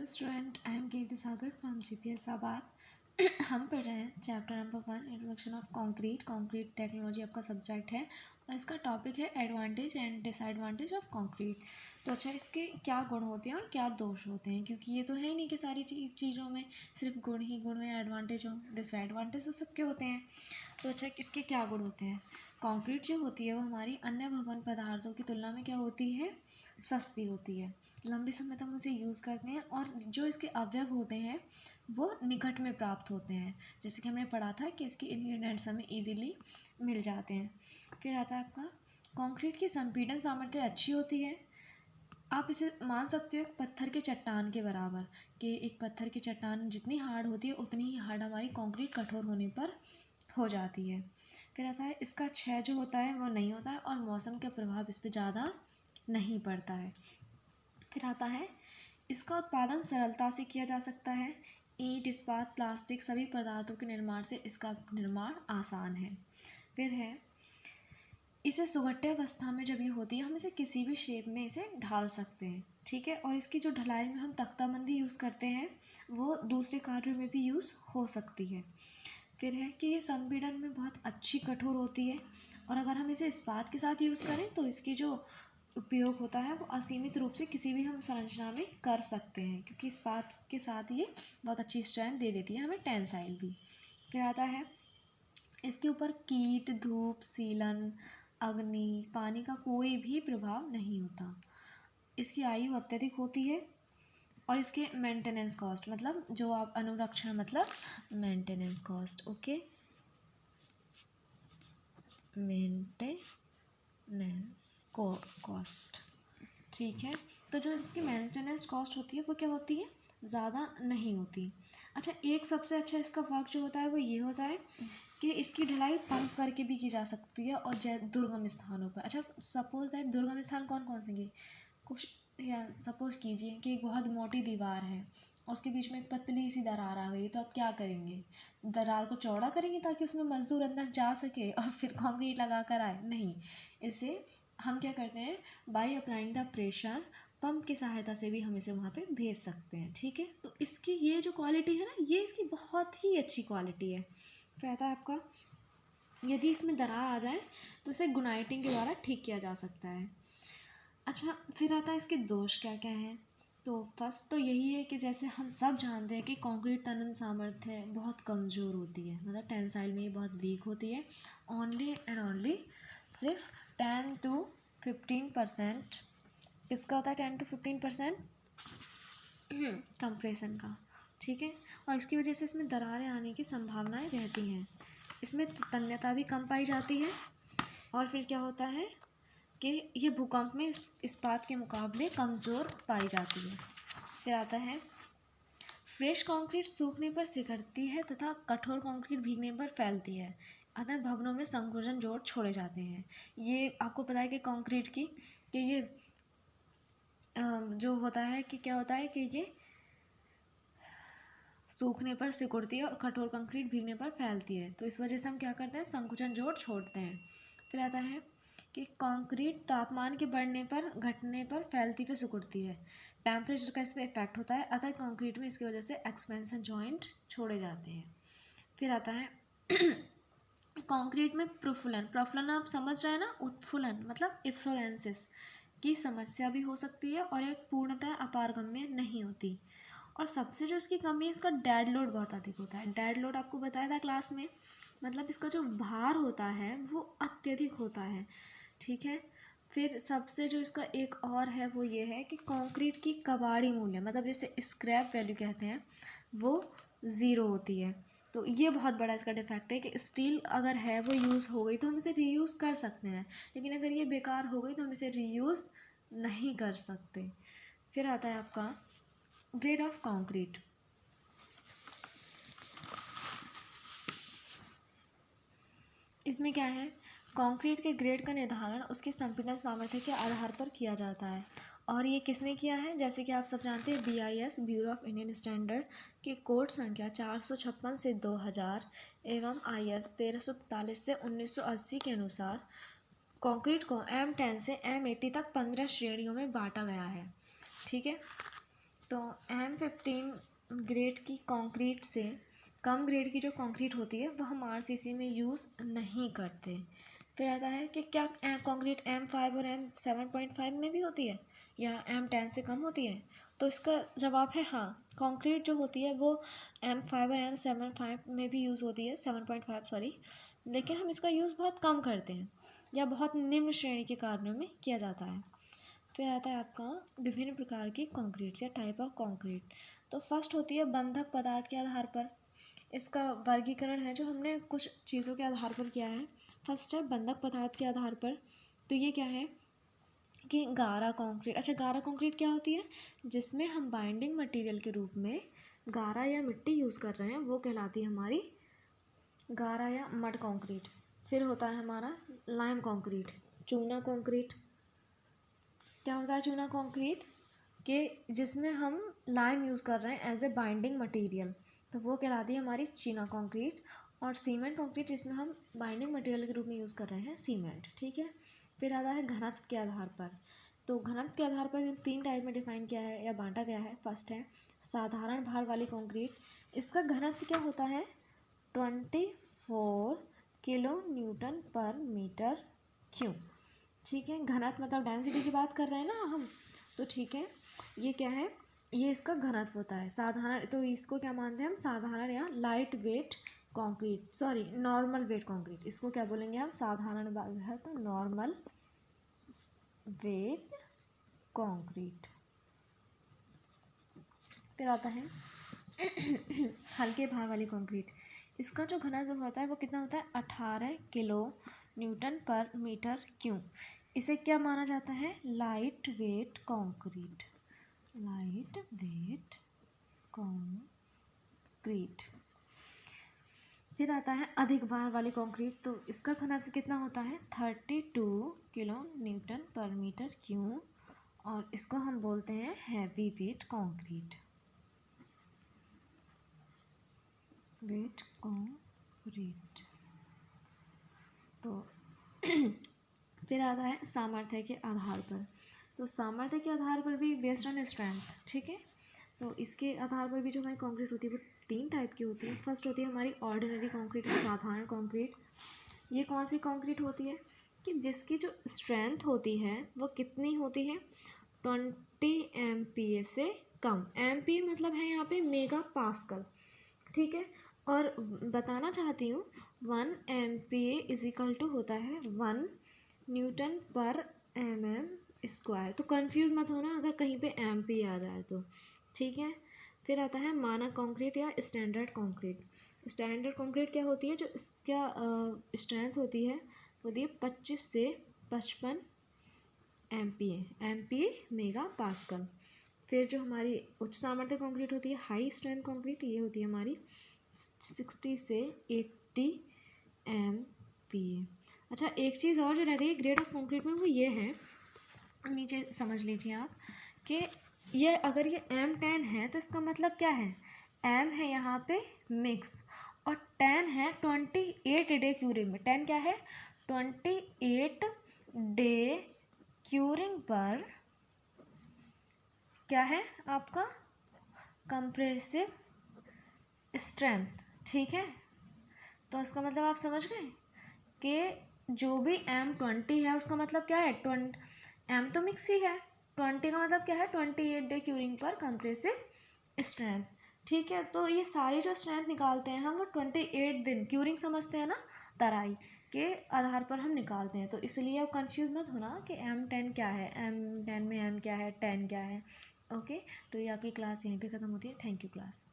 Student, I am Kirti Sagar from GPS आबाद। हम पढ़ रहे हैं chapter number 1 introduction of concrete technology आपका सब्जेक्ट है और इसका टॉपिक है advantage and disadvantage of concrete. तो अच्छा, इसके क्या गुण होते हैं और क्या दोष होते हैं, क्योंकि ये तो है ही नहीं कि सारी चीज़ों में सिर्फ गुण ही गुण हो, एडवांटेज हो डिसएडवांटेज तो सबके होते हैं। तो अच्छा, इसके क्या गुण होते हैं। कंक्रीट जो होती है वो हमारी अन्य भवन पदार्थों की तुलना में क्या होती है, सस्ती होती है, लंबे समय तक उसे यूज़ करते हैं और जो इसके अवयव होते हैं वो निकट में प्राप्त होते हैं। जैसे कि हमने पढ़ा था कि इसके इंग्रेडिएंट्स हमें इजीली मिल जाते हैं। फिर आता है आपका कंक्रीट की संपीड़न सामर्थ्य अच्छी होती है। आप इसे मान सकते हो एक पत्थर के चट्टान के बराबर, कि एक पत्थर की चट्टान जितनी हार्ड होती है उतनी ही हार्ड हमारी कंक्रीट कठोर होने पर हो जाती है। फिर आता है इसका क्षय जो होता है वो नहीं होता है और मौसम का प्रभाव इस पर ज़्यादा नहीं पड़ता है। फिर आता है इसका उत्पादन सरलता से किया जा सकता है। ईंट, इस्पात, प्लास्टिक सभी पदार्थों के निर्माण से इसका निर्माण आसान है। फिर है इसे सुगठ्य अवस्था में जब ये होती है हम इसे किसी भी शेप में इसे ढाल सकते हैं, ठीक है। और इसकी जो ढलाई में हम तख्ताबंदी यूज़ करते हैं वो दूसरे कार्यों में भी यूज़ हो सकती है। फिर है कि ये संपीड़न में बहुत अच्छी कठोर होती है और अगर हम इसे इस्पात के साथ यूज़ करें तो इसकी जो उपयोग होता है वो असीमित रूप से किसी भी हम संरचना में कर सकते हैं, क्योंकि इस्पात के साथ ये बहुत अच्छी स्ट्रेंथ दे देती है हमें, टेंसाइल भी। फिर आता है इसके ऊपर कीट, धूप, सीलन, अग्नि, पानी का कोई भी प्रभाव नहीं होता। इसकी आयु अत्यधिक होती है और इसके मेंटेनेंस कॉस्ट, मतलब जो आप अनुरक्षण, मतलब maintenance cost, okay, maintenance cost, ठीक है। तो जो इसकी मेंटेनेंस कॉस्ट होती है वो क्या होती है, ज़्यादा नहीं होती। अच्छा, एक सबसे अच्छा इसका वर्क जो होता है वो ये होता है कि इसकी ढलाई पंप करके भी की जा सकती है और दुर्गम स्थानों पर। अच्छा, सपोज दैट दुर्गम स्थान कौन कौन से हैं, कुछ या सपोज़ कीजिए कि एक बहुत मोटी दीवार है, उसके बीच में एक पतली सी दरार आ गई, तो आप क्या करेंगे, दरार को चौड़ा करेंगे ताकि उसमें मज़दूर अंदर जा सके और फिर कंक्रीट लगा कर आए, नहीं। इसे हम क्या करते हैं, by applying the pressure, pump की सहायता से भी हम इसे वहाँ पे भेज सकते हैं, ठीक है। तो इसकी ये जो क्वालिटी है ना, ये इसकी बहुत ही अच्छी क्वालिटी है। फिर आता है आपका यदि इसमें दरार आ जाए तो इसे गुनाइटिंग के द्वारा ठीक किया जा सकता है। अच्छा, फिर आता है इसके दोष क्या क्या हैं। तो फर्स्ट तो यही है कि जैसे हम सब जानते हैं कि कंक्रीट तनन सामर्थ्य बहुत कमज़ोर होती है, मतलब टेंसाइल में ये बहुत वीक होती है। ओनली एंड ओनली सिर्फ 10 to 15% इसका होता है, 10 to 15% कंप्रेशन का, ठीक है। और इसकी वजह से इसमें दरारें आने की संभावनाएं रहती हैं। इसमें तन्यता भी कम पाई जाती है और फिर क्या होता है कि ये भूकंप में इस्पात के मुकाबले कमज़ोर पाई जाती है। फिर आता है फ्रेश कंक्रीट सूखने पर सिकुड़ती है तथा कठोर कंक्रीट भीगने पर फैलती है, अतः भवनों में संकुचन जोड़ छोड़े जाते हैं। ये आपको पता है कि कंक्रीट की कि ये जो होता है कि क्या होता है कि ये सूखने पर सिकुड़ती है और कठोर कंक्रीट भीगने पर फैलती है, तो इस वजह से हम क्या करते हैं, संकुचन जोड़ छोड़ते हैं। फिर आता है कि कंक्रीट तापमान के बढ़ने पर घटने पर फैलती व सिकुड़ती है, टेम्परेचर का इस पर इफेक्ट होता है, अतः कंक्रीट में इसकी वजह से एक्सपेंशन जॉइंट छोड़े जाते हैं। फिर आता है कंक्रीट में प्रफुलन आप समझ रहे हैं ना, उत्फुलन मतलब इफ्लोरेंसिस की समस्या भी हो सकती है और एक पूर्णतः अपारगम्य नहीं होती। और सबसे जो इसकी कमी है, इसका डेड लोड बहुत अधिक होता है। डेड लोड आपको बताया था क्लास में, मतलब इसका जो भार होता है वो अत्यधिक होता है, ठीक है। फिर सबसे जो इसका एक और है वो ये है कि कंक्रीट की कबाड़ी मूल्य, मतलब जैसे स्क्रैप वैल्यू कहते हैं, वो ज़ीरो होती है। तो ये बहुत बड़ा इसका डिफेक्ट है कि स्टील अगर है वो यूज़ हो गई तो हम इसे रीयूज़ कर सकते हैं, लेकिन अगर ये बेकार हो गई तो हम इसे रीयूज़ नहीं कर सकते। फिर आता है आपका ग्रेड ऑफ कंक्रीट। इसमें क्या है, कंक्रीट के ग्रेड का निर्धारण उसके संपीड़न सामर्थ्य के आधार पर किया जाता है और ये किसने किया है, जैसे कि आप सब जानते हैं BIS bureau of Indian standard के कोड संख्या 456 से 2000 एवं IS 1343 से 1980 के अनुसार कंक्रीट को M10 से M80 तक 15 श्रेणियों में बांटा गया है, ठीक है। तो M15 ग्रेड की कंक्रीट से कम ग्रेड की जो कंक्रीट होती है वह हम आरसीसी में यूज़ नहीं करते। फिर आता है कि क्या कंक्रीट M5 और M7.5 में भी होती है या M10 से कम होती है? तो इसका जवाब है हाँ, कंक्रीट जो होती है वो M5 और M7.5 में भी यूज़ होती है, 7.5 सॉरी, लेकिन हम इसका यूज़ बहुत कम करते हैं या बहुत निम्न श्रेणी के कार्यों में किया जाता है। फिर आता है आपका विभिन्न प्रकार की कंक्रीट या टाइप ऑफ कंक्रीट। तो फर्स्ट होती है बंधक पदार्थ के आधार पर। इसका वर्गीकरण है जो हमने कुछ चीज़ों के आधार पर किया है। फर्स्ट है बंधक पदार्थ के आधार पर। तो ये क्या है कि गारा कंक्रीट। अच्छा, गारा कंक्रीट क्या होती है? जिसमें हम बाइंडिंग मटेरियल के रूप में गारा या मिट्टी यूज़ कर रहे हैं वो कहलाती है हमारी गारा या मड कंक्रीट। फिर होता है हमारा लाइम कंक्रीट, चूना कंक्रीट। क्या होता है चूना कंक्रीट? कि जिसमें हम लाइम यूज़ कर रहे हैं एज ए बाइंडिंग मटेरियल, तो वो कहलाती है हमारी चीना कंक्रीट। और सीमेंट कंक्रीट जिसमें हम बाइंडिंग मटेरियल के रूप में यूज़ कर रहे हैं सीमेंट, ठीक है। फिर आता है घनत्व के आधार पर। तो घनत्व के आधार पर इन 3 टाइप में डिफाइन किया है या बांटा गया है। फर्स्ट है साधारण भार वाली कंक्रीट। इसका घनत्व क्या होता है? 24 kilo newton per metre cube, ठीक है। घनत्व मतलब डेंसिटी की बात कर रहे हैं ना हम, तो ठीक है। ये क्या है? ये इसका घनत्व होता है। साधारण, तो इसको क्या मानते हैं हम? साधारण या light weight concrete, sorry normal weight concrete. इसको क्या बोलेंगे हम? साधारण है तो नॉर्मल वेट कंक्रीट। फिर आता है हल्के भार वाली कंक्रीट। इसका जो घनत्व होता है वो कितना होता है? 18 kilo newton per metre cube. इसे क्या माना जाता है? Light weight concrete, light weight concrete. फिर आता है अधिक भार वाली कंक्रीट। तो इसका घनत्व कितना होता है? 32 kilo newton per metre cube, और इसको हम बोलते हैं heavy weight concrete, weight concrete. तो फिर आता है सामर्थ्य के आधार पर। तो सामर्थ्य के आधार पर भी बेस्ड ऑन स्ट्रेंथ, ठीक है। तो इसके आधार पर भी जो हमारी कंक्रीट होती है वो 3 टाइप की होती है। फर्स्ट होती है हमारी ऑर्डिनरी कंक्रीट या साधारण कंक्रीट। ये कौन सी कंक्रीट होती है? कि जिसकी जो स्ट्रेंथ होती है वो कितनी होती है? 20 MPa से कम। MPa मतलब है यहाँ पे मेगा पास्कल, ठीक है। और बताना चाहती हूँ 1 MPa इज इक्वल टू होता है 1 न्यूटन पर mm²। तो कंफ्यूज मत होना अगर कहीं पे MPa आ जाए तो, ठीक है। फिर आता है मानक कंक्रीट या स्टैंडर्ड कंक्रीट। स्टैंडर्ड कंक्रीट क्या होती है? जो इसका स्ट्रेंथ होती है वो होती है 25 से 55 MPa मेगा पास्कल। फिर जो हमारी उच्च सामर्थ्य कंक्रीट होती है, हाई स्ट्रेंथ कंक्रीट, ये होती है हमारी 60 से 80 MPa। अच्छा, एक चीज़ और जो रह गई ग्रेड ऑफ कंक्रीट में वो ये है, नीचे समझ लीजिए आप, कि ये अगर ये M10 है तो इसका मतलब क्या है? M है यहाँ पे मिक्स, और 10 है 28 डे क्यूरिंग में। 10 क्या है? 28 डे क्यूरिंग पर क्या है आपका? कंप्रेसिव स्ट्रेंथ, ठीक है। तो इसका मतलब आप समझ गए कि जो भी M20 है उसका मतलब क्या है? M तो मिक्स ही है, 20 का मतलब क्या है? 28 डे क्यूरिंग पर कंप्रेसिव स्ट्रेंथ, ठीक है। तो ये सारी जो स्ट्रेंथ निकालते हैं हम वो 28 दिन क्यूरिंग समझते हैं ना, तराई के आधार पर हम निकालते हैं। तो इसलिए अब कंफ्यूज मत होना कि M10 क्या है, M10 में M क्या है, 10 क्या है। ओके, तो ये आपकी क्लास यहीं पे ख़त्म होती है। Thank you class.